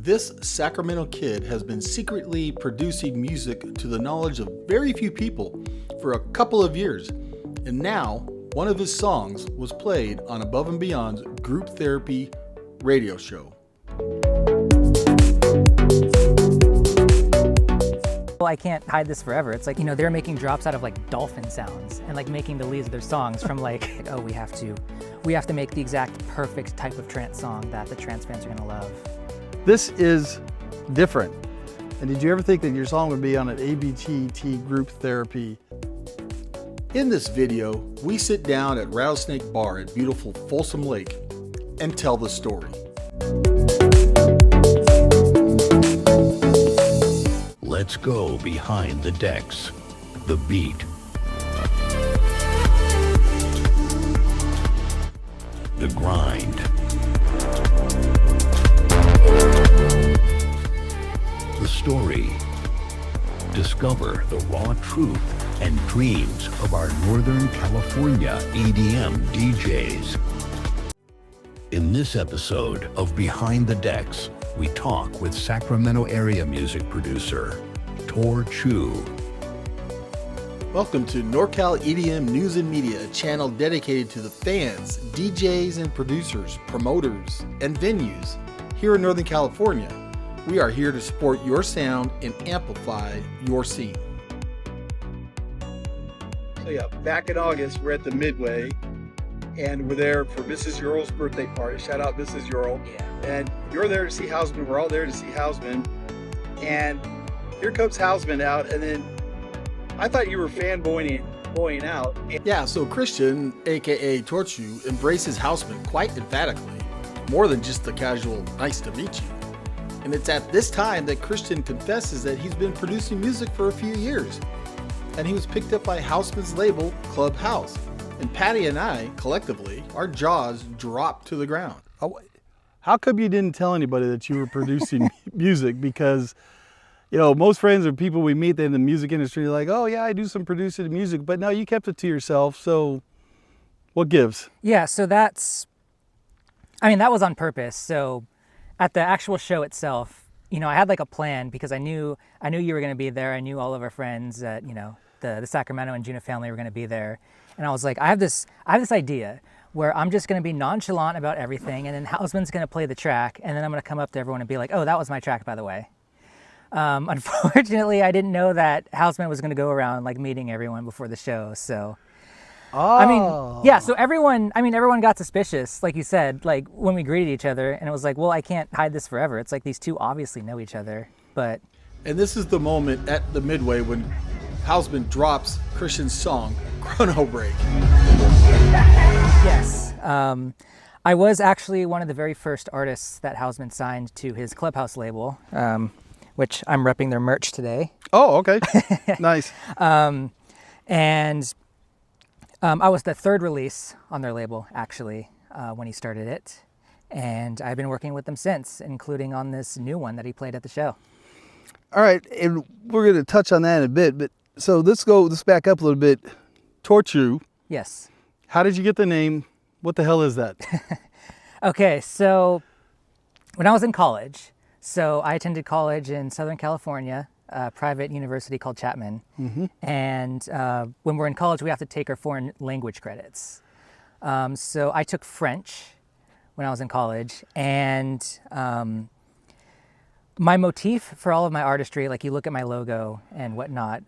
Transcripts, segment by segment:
This Sacramento kid has been secretly producing music to the knowledge of very few people for a couple of years, and now one of his songs was played on Above and Beyond's Group Therapy radio show. Well, I can't hide this forever. It's like, they're making drops out of like dolphin sounds and like making the leads of their songs from like, oh, we have to make the exact perfect type of trance song that the trance fans are gonna love. This is different. And did you ever think that your song would be on an ABGT Group Therapy? In this video, we sit down at Rattlesnake Bar at beautiful Folsom Lake and tell the story. Let's go behind the decks. The beat. The grind. The story. Discover the raw truth and dreams of our Northern California EDM DJs. In this episode of Behind the Decks, we talk with Sacramento area music producer, Tohrchu. Welcome to NorCal EDM News and Media, a channel dedicated to the fans, DJs and producers, promoters, and venues here in Northern California. We are here to support your sound and amplify your scene. So yeah, back in August, we're at the Midway, and we're there for Mrs. Ural's birthday party. Shout out Mrs. Ural. Yeah. And you're there to see Hausman. We're all there to see Hausman. And here comes Hausman out, and then I thought you were fanboying out. Yeah, so Christian, aka Tohrchu, embraces Hausman quite emphatically, more than just the casual nice to meet you. And it's at this time that Christian confesses that he's been producing music for a few years, and he was picked up by Hausman's label, ClubHaus. And Patty and I, collectively, our jaws dropped to the ground. How come you didn't tell anybody that you were producing music? Because, most friends or people we meet in the music industry are like, oh yeah, I do some producing of music, but no, you kept it to yourself, so what gives? Yeah, so that was on purpose. So at the actual show itself, I had like a plan because I knew you were going to be there. I knew all of our friends at, the Sacramento and Anjunabeats family were going to be there. And I was like, I have this idea where I'm just going to be nonchalant about everything, and then Hausman's going to play the track, and then I'm going to come up to everyone and be like, oh, that was my track, by the way. Unfortunately, I didn't know that Hausman was going to go around like meeting everyone before the show. So, so everyone got suspicious, like you said, like when we greeted each other, and it was like, well, I can't hide this forever. It's like these two obviously know each other, but. And this is the moment at the Midway when Hausman drops Christian's song, Chrono Break. Yes. I was actually one of the very first artists that Hausman signed to his ClubHaus label, which I'm repping their merch today. Oh, okay. Nice. I was the third release on their label, actually, when he started it. And I've been working with them since, including on this new one that he played at the show. All right, and we're going to touch on that in a bit, but so let's back up a little bit. Tohrchu. Yes. How did you get the name? What the hell is that? Okay, so when I was in college, I attended college in Southern California, a private university called Chapman. Mm-hmm. And when we're in college, we have to take our foreign language credits. So I took French when I was in college, and my motif for all of my artistry, like you look at my logo and whatnot,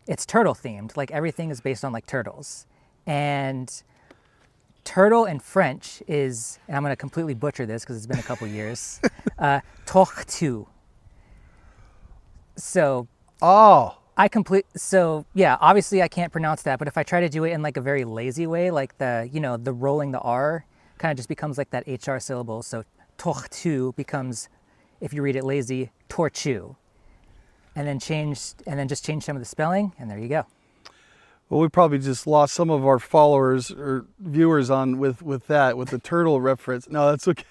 it's turtle themed. Like everything is based on like turtles. And turtle in French is, and I'm going to completely butcher this because it's been a couple years, Tohrchu. So, obviously I can't pronounce that, but if I try to do it in like a very lazy way, like the rolling the R kind of just becomes like that HR syllable. So Tohrchu becomes, if you read it lazy, Tohrchu. And then just change some of the spelling, and there you go. Well, we probably just lost some of our followers or viewers with the turtle reference. No, that's okay.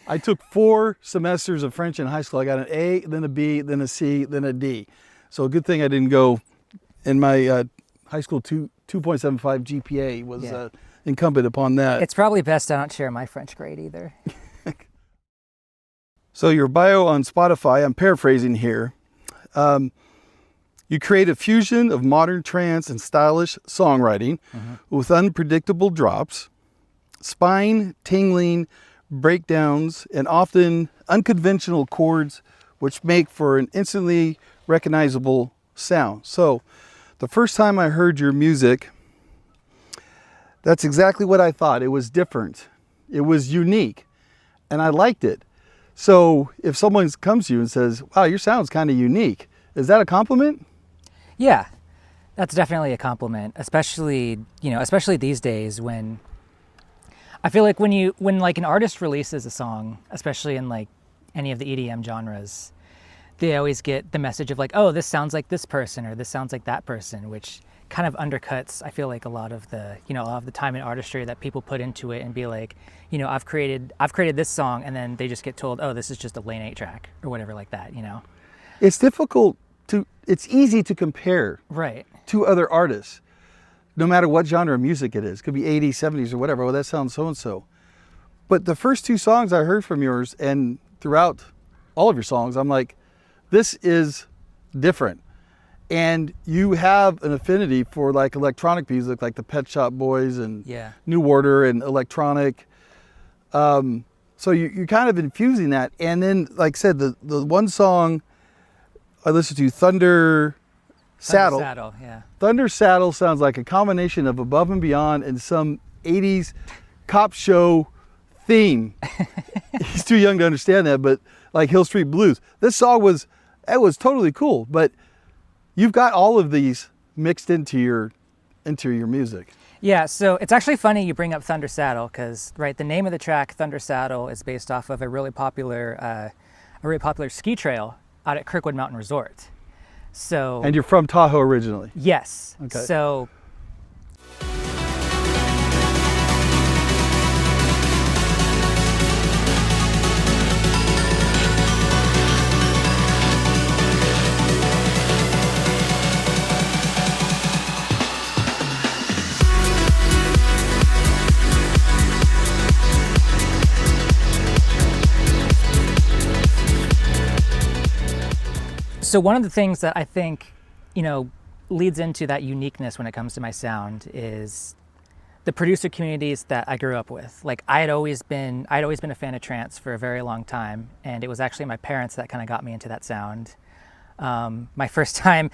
I took 4 semesters of French in high school. I got an A, then a B, then a C, then a D. So a good thing I didn't go in my high school 2.75 GPA was incumbent upon that. It's probably best I don't share my French grade either. So your bio on Spotify, I'm paraphrasing here. You create a fusion of modern trance and stylish songwriting with unpredictable drops, spine-tingling breakdowns, and often unconventional chords, which make for an instantly recognizable sound. So the first time I heard your music, that's exactly what I thought. It was different. It was unique, and I liked it. So if someone comes to you and says, wow, your sound's kind of unique, is that a compliment? Yeah, that's definitely a compliment, especially these days when I feel like when like an artist releases a song, especially in like any of the EDM genres, they always get the message of like, oh, this sounds like this person or this sounds like that person, which kind of undercuts, I feel like, a lot of the time and artistry that people put into it and be like, I've created this song, and then they just get told, oh, this is just a Lane 8 track or whatever like that, It's difficult it's easy to compare right to other artists, no matter what genre of music it is. It could be 80s, 70s, or whatever. Well, that sounds so-and-so. But the first two songs I heard from yours, and throughout all of your songs, I'm like, this is different. And you have an affinity for like electronic music, like the Pet Shop Boys and New Order and electronic. So you're kind of infusing that. And then, like I said, the one song I listened to, Thunder Saddle. Thunder Saddle sounds like a combination of Above and Beyond and some 80s cop show theme. He's too young to understand that, but like Hill Street Blues. This song was totally cool, but you've got all of these mixed into your music. Yeah, so it's actually funny you bring up Thunder Saddle because, right, the name of the track, Thunder Saddle, is based off of a really popular ski trail out at Kirkwood Mountain Resort. So. And you're from Tahoe originally? Yes. Okay. So. So one of the things that I think, leads into that uniqueness when it comes to my sound is the producer communities that I grew up with. Like I'd always been a fan of trance for a very long time, and it was actually my parents that kind of got me into that sound. My first time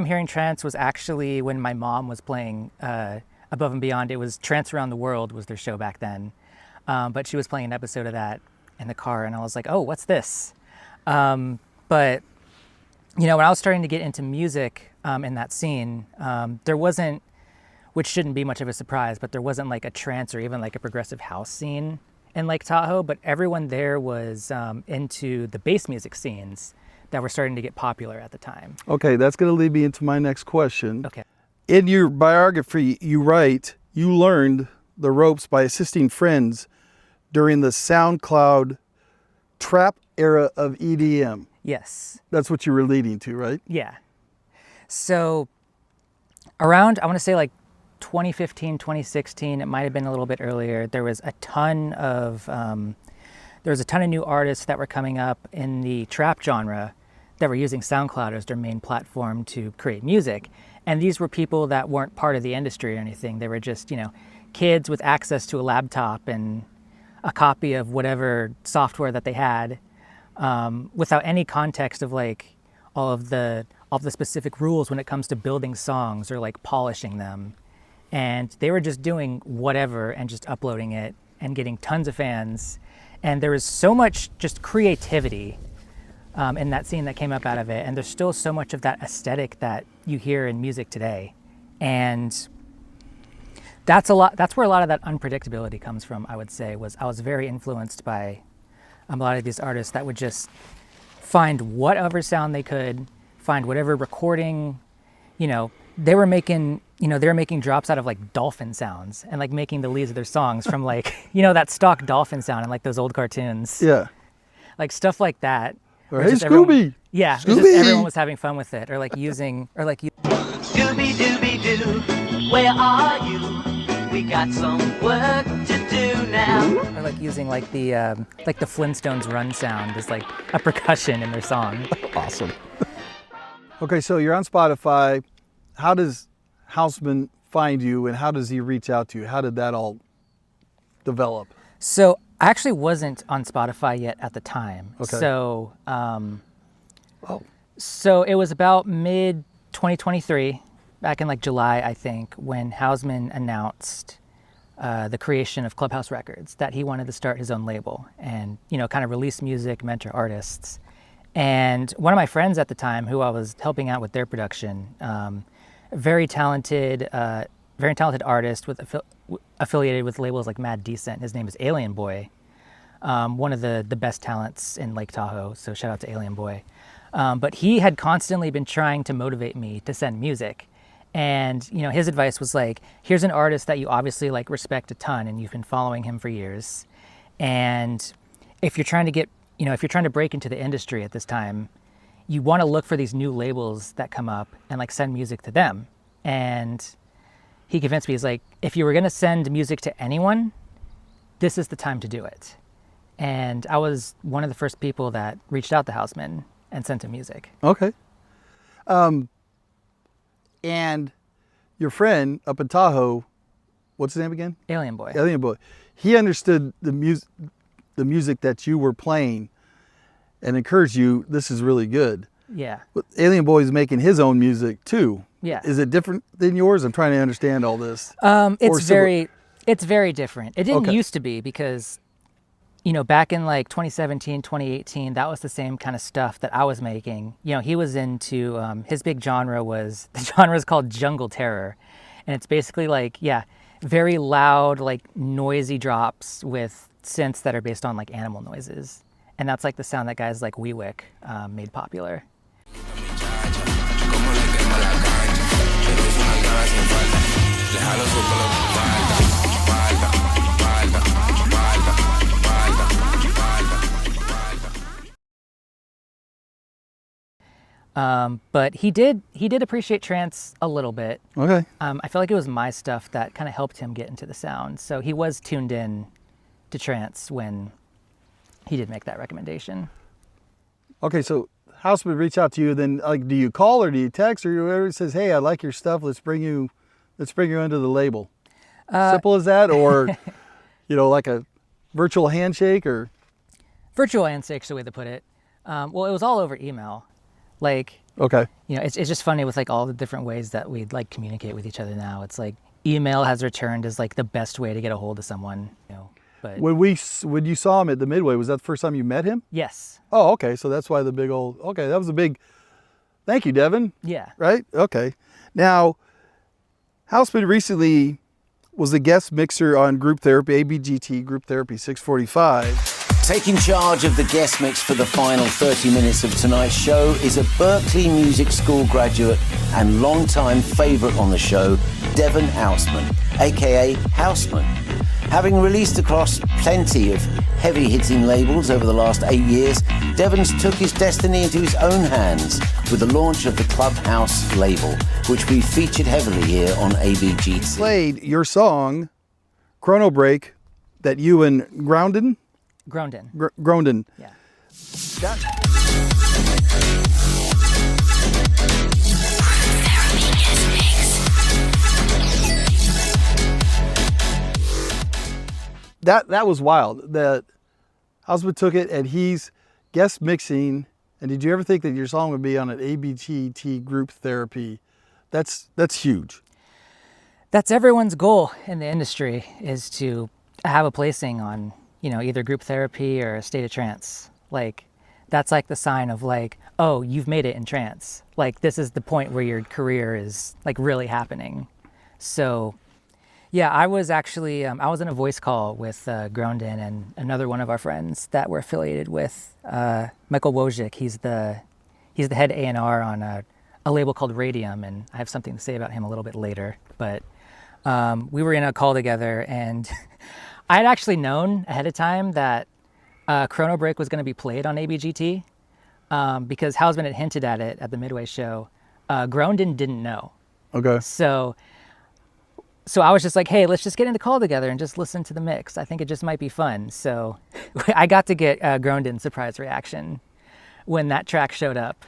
hearing trance was actually when my mom was playing Above and Beyond. It was Trance Around the World was their show back then, but she was playing an episode of that in the car, and I was like, oh, what's this? But when I was starting to get into music in that scene, there wasn't, which shouldn't be much of a surprise, but there wasn't like a trance or even like a progressive house scene in Lake Tahoe, but everyone there was into the bass music scenes that were starting to get popular at the time. Okay, that's going to lead me into my next question. Okay. In your biography, you write, you learned the ropes by assisting friends during the SoundCloud trap era of EDM. Yes. That's what you were leading to, right? Yeah. So around, I want to say like 2015, 2016, it might have been a little bit earlier, there was a ton of new artists that were coming up in the trap genre that were using SoundCloud as their main platform to create music. And these were people that weren't part of the industry or anything. They were just, kids with access to a laptop and a copy of whatever software that they had, without any context of like all of the specific rules when it comes to building songs or like polishing them. And they were just doing whatever and just uploading it and getting tons of fans. And there was so much just creativity in that scene that came up out of it. And there's still so much of that aesthetic that you hear in music today. And that's where a lot of that unpredictability comes from, I would say. I was very influenced by a lot of these artists that would just find whatever sound they could, find whatever recording, they were making drops out of like dolphin sounds and like making the leads of their songs from like, that stock dolphin sound in like those old cartoons. Yeah. Like stuff like that. Or hey, Scooby. Yeah. Scooby. Everyone was having fun with it, or like using, or like. Scooby Dooby Doo, where are you? We got some work to do. do now. Or like using like the Flintstones run sound as like a percussion in their song. Awesome. Okay, so you're on Spotify. How does Hausman find you, and how does he reach out to you? How did that all develop? So I actually wasn't on Spotify yet at the time. Okay. So Oh, so it was about mid 2023, back in like July, I think, when Hausman announced the creation of ClubHaus Records, that he wanted to start his own label and, you know, kind of release music, mentor artists. And one of my friends at the time, who I was helping out with their production, very talented artist affiliated with labels like Mad Decent. His name is Alien Boy, one of the best talents in Lake Tahoe. So shout out to Alien Boy. But he had constantly been trying to motivate me to send music. And, you know, his advice was like, here's an artist that you obviously like respect a ton and you've been following him for years. And if you're trying to get, you know, if you're trying to break into the industry at this time, you want to look for these new labels that come up and like send music to them. And he convinced me, he's like, if you were going to send music to anyone, this is the time to do it. And I was one of the first people that reached out to Hausman and sent him music. okay. And your friend up in Tahoe, what's his name again? Alien Boy. Alien Boy. He understood the music that you were playing and encouraged you, this is really good. Yeah. But Alien Boy is making his own music too. Yeah. Is it different than yours? I'm trying to understand all this. It's very different. It didn't Okay. used to be because, you know, back in like 2017, 2018, that was the same kind of stuff that I was making. You know, he was into, his big genre was, the genre is called jungle terror. And it's basically like, yeah, very loud, like noisy drops with synths that are based on like animal noises. And that's like the sound that guys like Weewick made popular. But he did appreciate trance a little bit. Okay. I feel like it was my stuff that kind of helped him get into the sound. So he was tuned in to trance when he did make that recommendation. Okay, so Hausman would reach out to you, then like, do you call or do you text or whoever says, hey, I like your stuff, let's bring you into the label? Simple as that, or you know, like a virtual handshake or? Virtual handshake's the way to put it. Well, it was all over email. Like, Okay. you know, it's just funny with like all the different ways that we like communicate with each other now. It's like email has returned as like the best way to get a hold of someone, you know. But When you saw him at the Midway, was that the first time you met him? yes. Oh, okay. So that's why the big old, okay, that was a big, thank you, Devin. Yeah. Right? Okay. Now, Hausman recently was the guest mixer on Group Therapy, ABGT Group Therapy 645. Taking charge of the guest mix for the final 30 minutes of tonight's show is a Berklee Music School graduate and longtime favourite on the show, Devin Hausman, aka Hausman. Having released across plenty of heavy-hitting labels over the last 8 years, Devon's took his destiny into his own hands with the launch of the ClubHaus label, which we featured heavily here on ABGT. Played your song, Chrono Break, that you and Grondin? Grondin. Yeah. That was wild. That Hausman took it and he's guest mixing. And did you ever think that your song would be on an ABGT Group Therapy? That's huge. That's everyone's goal in the industry, is to have a placing on, you know, either Group Therapy or State of Trance. Like, that's like the sign of like, oh, you've made it in trance. Like, this is the point where your career is like really happening. So yeah, I was actually, I was in a voice call with Grondin and another one of our friends that were affiliated with Michael Wojcik. He's the head A&R on a label called Radium, and I have something to say about him a little bit later. But we were in a call together, and I had actually known ahead of time that Chrono Break was going to be played on ABGT because Hausman had hinted at it at the Midway show. Grondin didn't know. Okay. So so I was just like, hey, let's just get in the call together and just listen to the mix. I think it just might be fun. So I got to get Groundon's surprise reaction when that track showed up.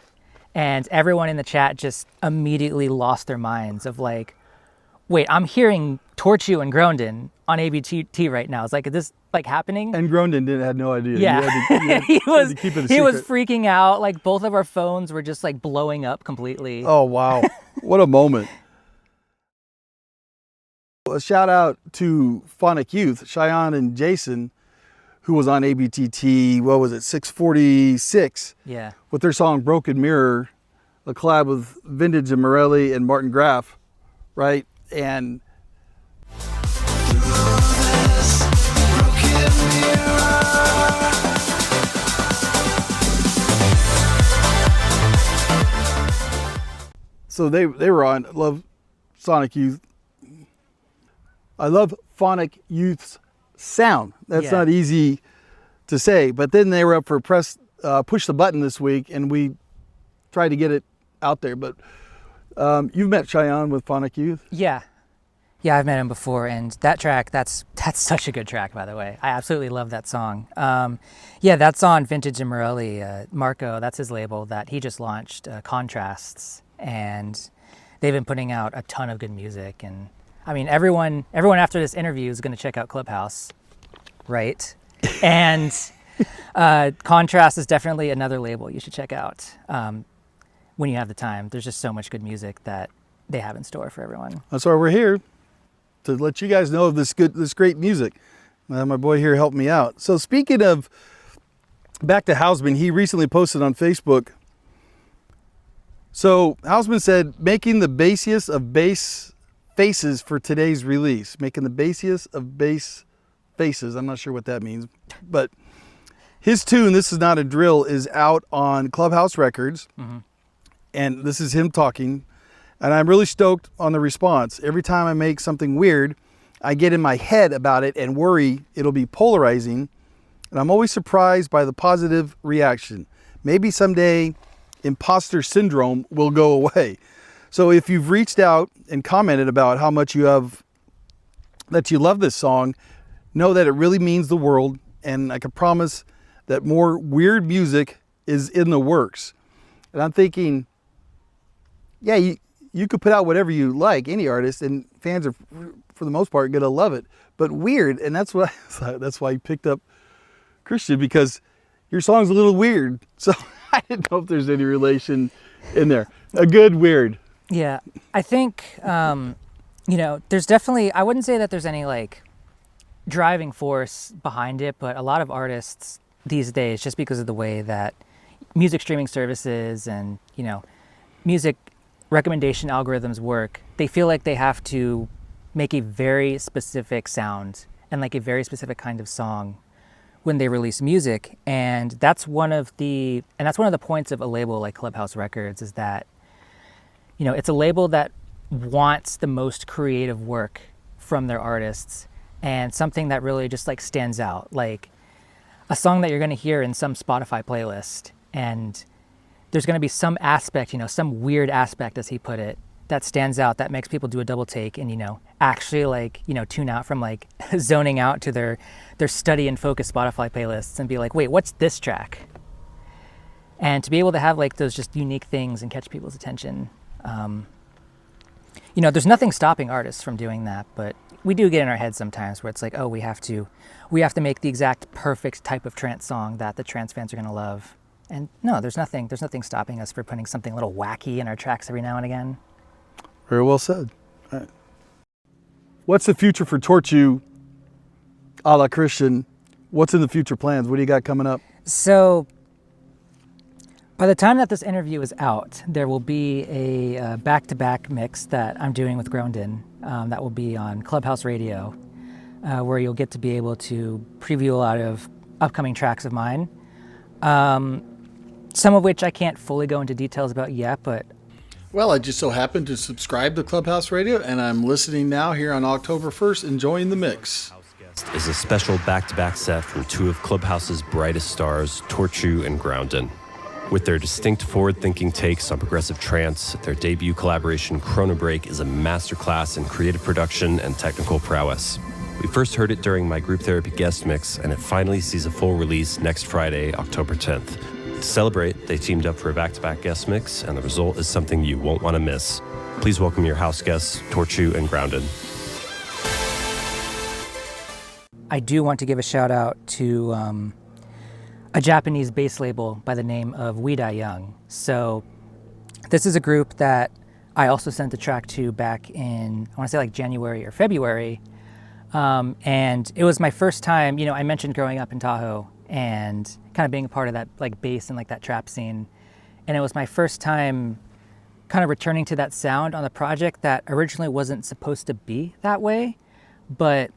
And everyone in the chat just immediately lost their minds of like, wait, I'm hearing Tohrchu and Groundon on ABGT right now. It's like, is this like happening? And Groundon had no idea. Yeah. He was freaking out. Like both of our phones were just like blowing up completely. Oh, wow. What a moment. A shout out to Phonic Youth, Cheyenne and Jason, who was on ABTT, what was it, 646? Yeah. With their song Broken Mirror, a collab with Vintage and Morelli and Martin Graff, right? And so they were on. Love Sonic Youth. I love Phonic Youth's sound. That's not easy to say. But then they were up for push the button this week, and we tried to get it out there. But you've met Cheyenne with Phonic Youth? Yeah. Yeah, I've met him before, and that track, that's such a good track, by the way. I absolutely love that song. Yeah, that's on Vintage and Morelli. Marco, that's his label that he just launched, Contrasts, and they've been putting out a ton of good music. And I mean, everyone after this interview is going to check out ClubHaus, right? And Contrast is definitely another label you should check out when you have the time. There's just so much good music that they have in store for everyone. That's why we're here, to let you guys know of this great music. My boy here helped me out. So speaking of back to Hausman, he recently posted on Facebook. So Hausman said, making the bassiest of bass faces for today's release. Making the bassiest of bass faces. I'm not sure what that means, but his tune, This Is Not a Drill, is out on ClubHaus Records. Mm-hmm. And this is him talking. And I'm really stoked on the response. Every time I make something weird, I get in my head about it and worry it'll be polarizing. And I'm always surprised by the positive reaction. Maybe someday imposter syndrome will go away. So if you've reached out and commented about how much that you love this song, know that it really means the world. And I can promise that more weird music is in the works. And I'm thinking, yeah, you could put out whatever you like, any artist, and fans are, for the most part, gonna love it. But weird, and that's why you picked up Christian, because your song's a little weird. So I didn't know if there's any relation in there. A good weird. Yeah, I think there's definitely, I wouldn't say that there's any like driving force behind it, but a lot of artists these days, just because of the way that music streaming services and music recommendation algorithms work, they feel like they have to make a very specific sound and like a very specific kind of song when they release music. And that's one of the points of a label like ClubHaus Records, is that it's a label that wants the most creative work from their artists, and something that really just like stands out, like a song that you're going to hear in some Spotify playlist, and there's going to be some aspect, some weird aspect, as he put it, that stands out, that makes people do a double take and, actually like, tune out from like zoning out to their study and focus Spotify playlists and be like, wait, what's this track? And to be able to have like those just unique things and catch people's attention. There's nothing stopping artists from doing that, but we do get in our heads sometimes where it's like, oh, we have to make the exact perfect type of trance song that the trance fans are going to love. And no, there's nothing stopping us for putting something a little wacky in our tracks every now and again. Very well said. All right. What's the future for Tohrchu, a la Christian? What's in the future plans? What do you got coming up? So by the time that this interview is out, there will be a back-to-back mix that I'm doing with Groundon that will be on ClubHaus Radio, where you'll get to be able to preview a lot of upcoming tracks of mine. Some of which I can't fully go into details about yet, but... Well, I just so happened to subscribe to ClubHaus Radio, and I'm listening now here on October 1st, enjoying the mix. Is a special back-to-back set from two of ClubHaus's brightest stars, Tohrchu and Groundon. With their distinct forward-thinking takes on progressive trance, their debut collaboration Chrono Break is a masterclass in creative production and technical prowess. We first heard it during my group therapy guest mix, and it finally sees a full release next Friday, October 10th. To celebrate, they teamed up for a back-to-back guest mix, and the result is something you won't want to miss. Please welcome your house guests, Tohrchu and Grounded. I do want to give a shout out to a Japanese bass label by the name of We Die Young. So this is a group that I also sent the track to back in, I want to say like January or February. And it was my first time, I mentioned growing up in Tahoe and kind of being a part of that like bass and like that trap scene. And it was my first time kind of returning to that sound on the project that originally wasn't supposed to be that way, but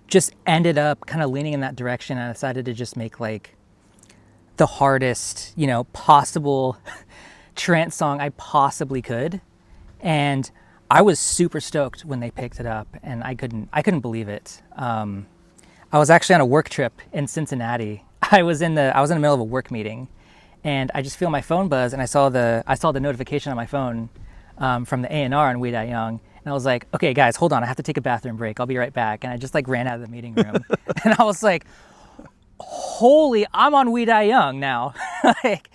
just ended up kind of leaning in that direction. And I decided to just make like the hardest, possible trance song I possibly could. And I was super stoked when they picked it up, and I couldn't believe it. I was actually on a work trip in Cincinnati. I was in the middle of a work meeting, and I just feel my phone buzz, and I saw the notification on my phone from the A&R on We Die Young, and I was like, okay guys, hold on, I have to take a bathroom break. I'll be right back. And I just like ran out of the meeting room, and I was like, holy, I'm on We Die Young now. Like,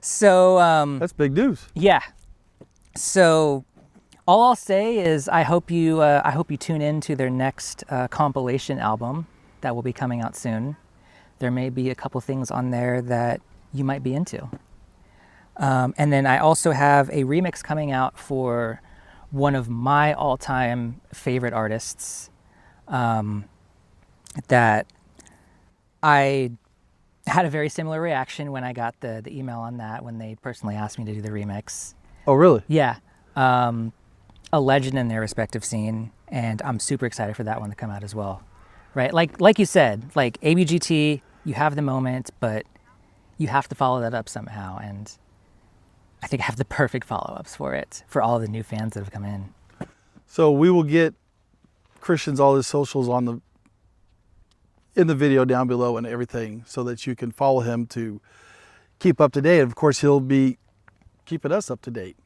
so That's big news. yeah. So all I'll say is I hope you tune in to their next compilation album that will be coming out soon. There may be a couple things on there that you might be into. And then I also have a remix coming out for one of my all-time favorite artists that I had a very similar reaction when I got the email on that, when they personally asked me to do the remix. Oh, really? Yeah. A legend in their respective scene, and I'm super excited for that one to come out as well. Right? Like you said, like ABGT, you have the moment, but you have to follow that up somehow, and I think I have the perfect follow-ups for it, for all the new fans that have come in. So we will get Christian's all his socials in the video down below and everything, so that you can follow him to keep up to date. Of course, he'll be keeping us up to date.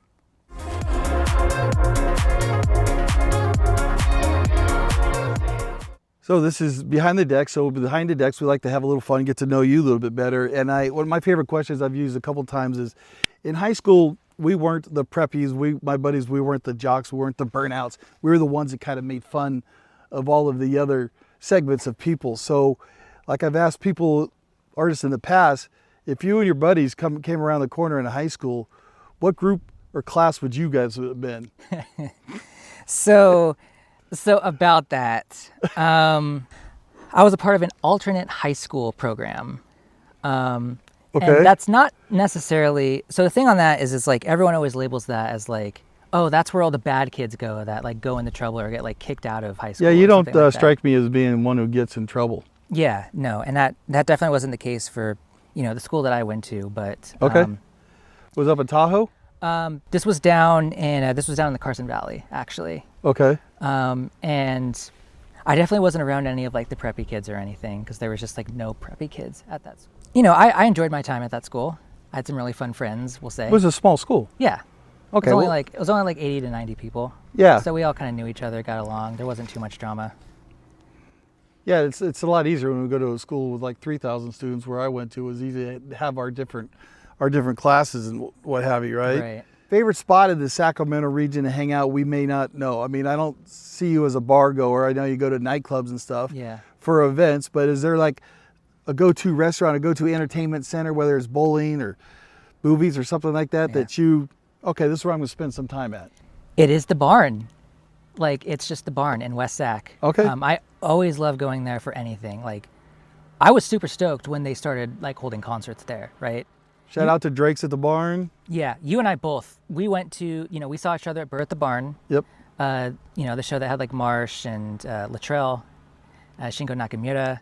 So this is Behind the Decks. So Behind the Decks, we like to have a little fun, get to know you a little bit better. And one of my favorite questions I've used a couple times is, in high school, we weren't the preppies, my buddies, we weren't the jocks, we weren't the burnouts. We were the ones that kind of made fun of all of the other segments of people. So like I've asked people, artists in the past, if you and your buddies came around the corner in a high school, what group or class would you guys have been? So about that, I was a part of an alternate high school program. Okay. And that's not necessarily, so the thing on that is like everyone always labels that as like, oh, that's where all the bad kids go that like go into trouble or get like kicked out of high school. Yeah, you don't like strike me as being one who gets in trouble. Yeah, no, and that definitely wasn't the case for, the school that I went to, but. Okay. Was up in Tahoe? This was down in the Carson Valley, actually. Okay. And I definitely wasn't around any of like the preppy kids or anything, because there was just like no preppy kids at that school. I enjoyed my time at that school. I had some really fun friends, we'll say. It was a small school. Yeah. Okay. It was only like 80 to 90 people. Yeah. So we all kind of knew each other, got along. There wasn't too much drama. Yeah, it's a lot easier when we go to a school with like 3,000 students. Where I went to, it was easy to have our different classes and what have you, right? Right. Favorite spot in the Sacramento region to hang out we may not know. I mean, I don't see you as a bar goer. I know you go to nightclubs and stuff for events, but is there like a go-to restaurant, a go-to entertainment center, whether it's bowling or movies or something like that, that you, okay, this is where I'm going to spend some time at? It is the barn. Like, it's just the barn in West Sac. Okay. I always love going there for anything. Like, I was super stoked when they started like holding concerts there, right? Shout out to Drake's at the Barn. Yeah, you and I both. We went to, we saw each other at Bird at the Barn. Yep. The show that had like Marsh and Latrell, Shingo Nakamura.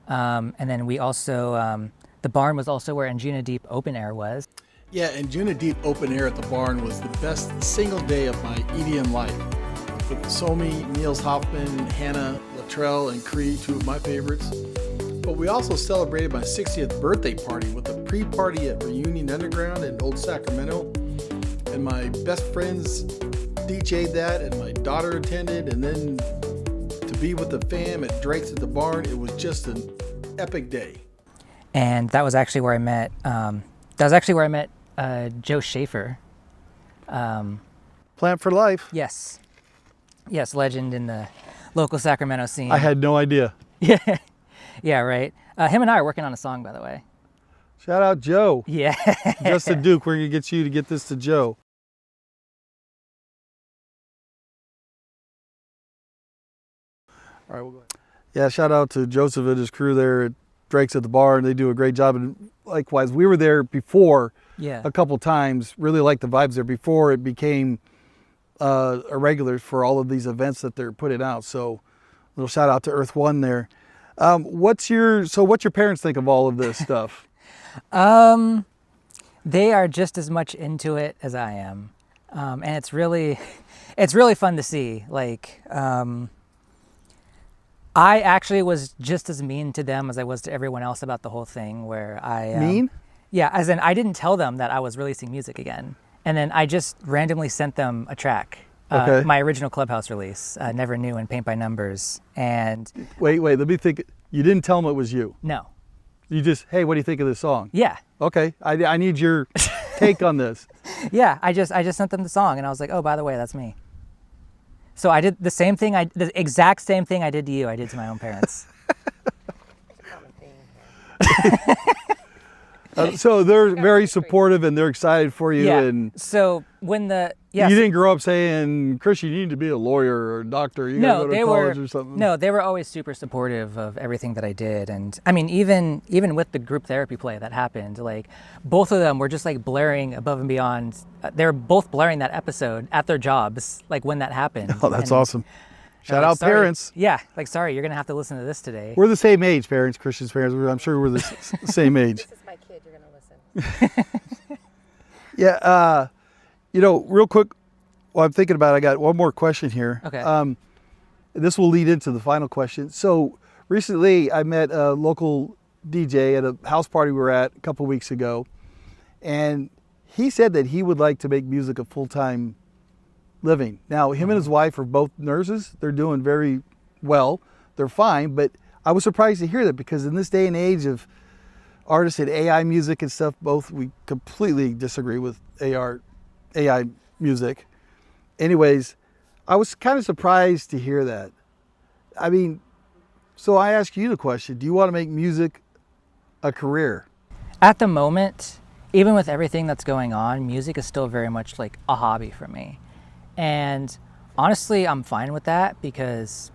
And then we also, the Barn was also where Anjunabeats Open Air was. Yeah, and Anjunabeats Open Air at the Barn was the best single day of my EDM life. With Somi, Niels Hoffman, Hannah, Latrell, and Cree, two of my favorites. But we also celebrated my 60th birthday party with a pre-party at Reunion Underground in Old Sacramento. And my best friends DJ'd that, and my daughter attended, and then to be with the fam at Drake's at the Barn, it was just an epic day. And that was actually where I met, Joe Schaefer. Plant for Life. Yes, legend in the local Sacramento scene. I had no idea. Yeah, right. Him and I are working on a song, by the way. Shout out Joe. Yeah. Justin Duke, we're going to get you to get this to Joe. All right, we'll go ahead. Yeah, shout out to Joseph and his crew there at Drake's at the Barn. They do a great job. And likewise, we were there before a couple times. Really liked the vibes there before it became a regular for all of these events that they're putting out. So a little shout out to Earth One there. What's your parents think of all of this stuff? They are just as much into it as I am. And it's really fun to see. Like, I actually was just as mean to them as I was to everyone else about the whole thing, where I... Mean? Yeah, as in I didn't tell them that I was releasing music again. And then I just randomly sent them a track. My original ClubHaus release, Never Knew and Paint by Numbers. And wait, let me think. You didn't tell them it was you? No. You just, hey, what do you think of this song? Yeah. Okay, I need your take on this. Yeah, I just sent them the song, and I was like, oh, by the way, that's me. So I did the exact same thing I did to you, I did to my own parents. So they're very supportive and they're excited for you. Yeah. And so when you didn't grow up saying, Christian, you need to be a lawyer or a doctor. You gotta go to college or something. No, they were always super supportive of everything that I did. And I mean, even with the group therapy play that happened, like both of them were just like blaring above and beyond. They were both blaring that episode at their jobs, like when that happened. Oh, that's awesome. Shout out parents. Yeah, like, sorry, you're going to have to listen to this today. We're the same age, parents, Christian's parents. I'm sure we're the same age. This is my kid, you're going to listen. Yeah, real quick, while I'm thinking about it, I got one more question here. Okay. This will lead into the final question. So recently I met a local DJ at a house party we were at a couple weeks ago, and he said that he would like to make music a full-time living. Now, him and his wife are both nurses. They're doing very well. They're fine, but I was surprised to hear that, because in this day and age of artists and AI music and stuff, we completely disagree with AI music. Anyways, I was kind of surprised to hear that. I mean, so I ask you the question, do you want to make music a career? At the moment, even with everything that's going on, music is still very much like a hobby for me. And honestly, I'm fine with that because,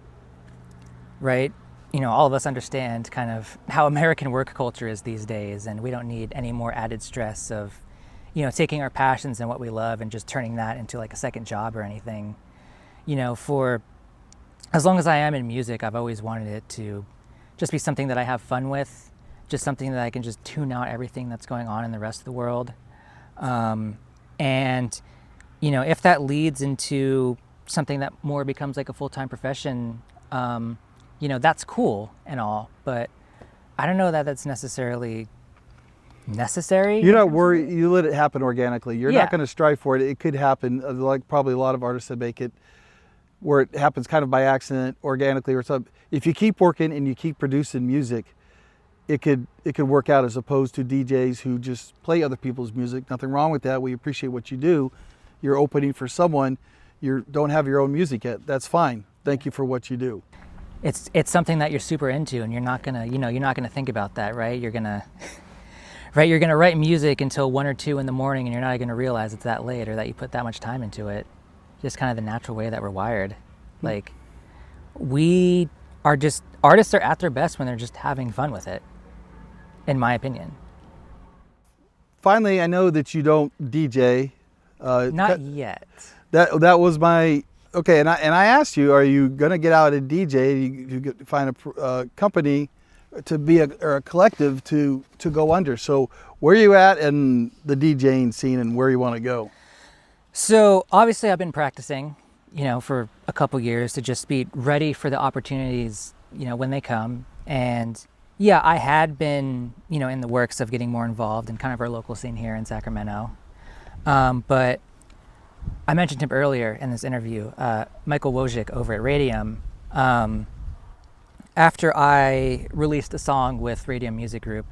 right, all of us understand kind of how American work culture is these days, and we don't need any more added stress of, taking our passions and what we love and just turning that into like a second job or anything. For as long as I am in music, I've always wanted it to just be something that I have fun with, just something that I can just tune out everything that's going on in the rest of the world. And if that leads into something that more becomes like a full-time profession, that's cool and all, but I don't know that that's necessarily necessary. You're not worried, you let it happen organically. You're not going to strive for it. It could happen, like probably a lot of artists that make it, where it happens kind of by accident, organically or something. If you keep working and you keep producing music, it could work out, as opposed to DJs who just play other people's music. Nothing wrong with that. We appreciate what you do. You're opening for someone. You don't have your own music yet. That's fine. Thank you for what you do. It's something that you're super into, and you're not gonna think about that, right? You're gonna write music until 1 or 2 in the morning, and you're not gonna realize it's that late or that you put that much time into it. Just kind of the natural way that we're wired. Like, artists are at their best when they're just having fun with it, in my opinion. finally, I know that you don't DJ. Not yet. That was my okay. And I asked you, are you gonna get out and DJ? You find a company to be or a collective to go under. So where are you at in the DJing scene and where you want to go? So obviously I've been practicing, for a couple years to just be ready for the opportunities, when they come. And yeah, I had been, in the works of getting more involved in kind of our local scene here in Sacramento. But I mentioned him earlier in this interview, Michael Wojcik over at Radium. After I released a song with Radium Music Group,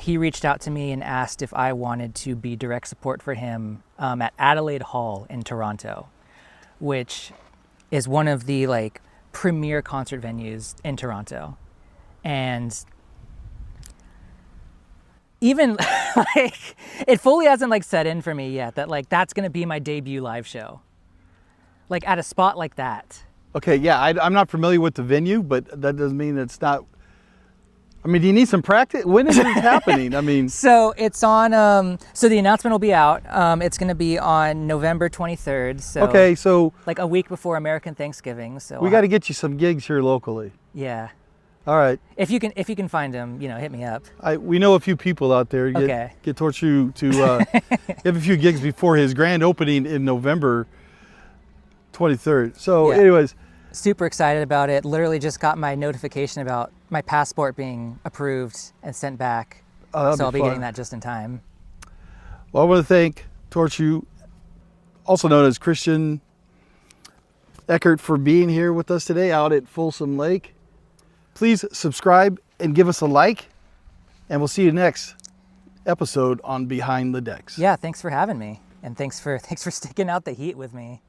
he reached out to me and asked if I wanted to be direct support for him at Adelaide Hall in Toronto, which is one of the premier concert venues in Toronto. And even it fully hasn't set in for me yet that that's gonna be my debut live show, at a spot like that. Okay, yeah, I'm not familiar with the venue, but that doesn't mean it's not. I mean, do you need some practice? When is it happening? I mean, so it's on. So the announcement will be out. It's going to be on November 23rd. So okay, so a week before American Thanksgiving. So we got to get you some gigs here locally. Yeah. All right. If you can find them, hit me up. We know a few people out there. Okay. Get Tohrchu to have a few gigs before his grand opening in November 23rd. So, Yeah. anyways. Super excited about it. Literally just got my notification about my passport being approved and sent back. Oh, so I'll be fun. getting that just in time. Well, I want to thank Tohrchu, also known as Christian Eckert, for being here with us today out at Folsom Lake. Please subscribe and give us a like, and we'll see you next episode on Behind the Decks. Yeah, thanks for having me, and thanks for sticking out the heat with me.